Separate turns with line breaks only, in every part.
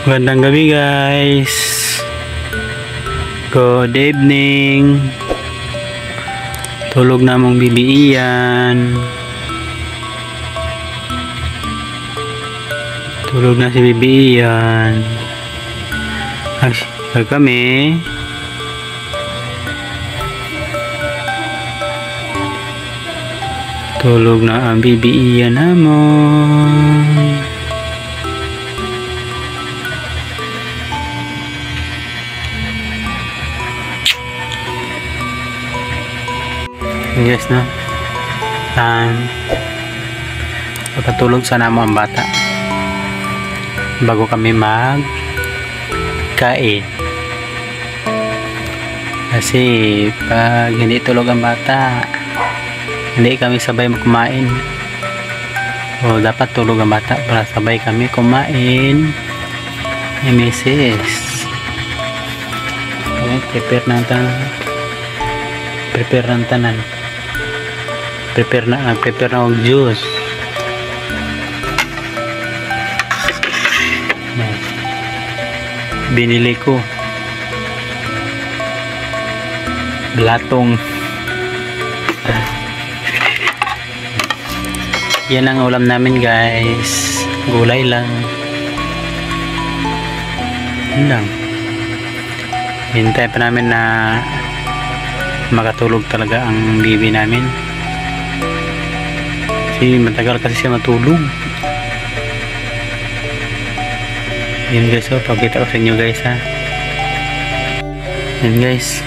Magandang gabi guys. Good evening. Tulog na mong bibiiyan. Tulog na si bibiiyan. Kami tulog na ang bibiiyan namon. Yes, no? Papatulog sana mo ang bata bago kami magkain. Kasi pag hindi tulog ang bata, hindi kami sabay kumain. O dapat tulog ang bata para sabay kami kumain. Mrs. Prepare ng tanan. Prepare na og juice. Binili ko blatong. Yan ang ulam namin guys, gulay lang. Yun lang. Hintay pa namin na makatulog talaga ang bibi namin. Kasi matagal kasi siya matulog. Yun guys, so pakita ko sa inyo guys ha. Yun guys,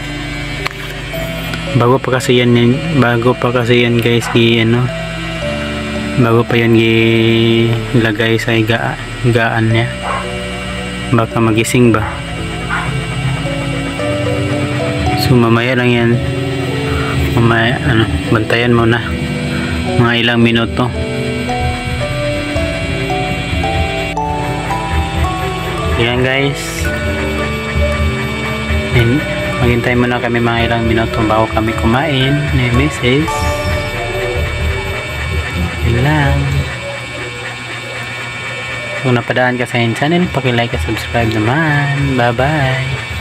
bago pa kasi yan guys bago pa yan ilagay sa higaan niya, baka magising ba. So mamaya lang yan, bantayan mo na mga ilang minuto. Yan guys, maghintay muna kami mga ilang minuto bago kami kumain ni Mrs. Yun lang. Kung napadaan ka sa aking channel, paki-like at subscribe naman. Bye bye.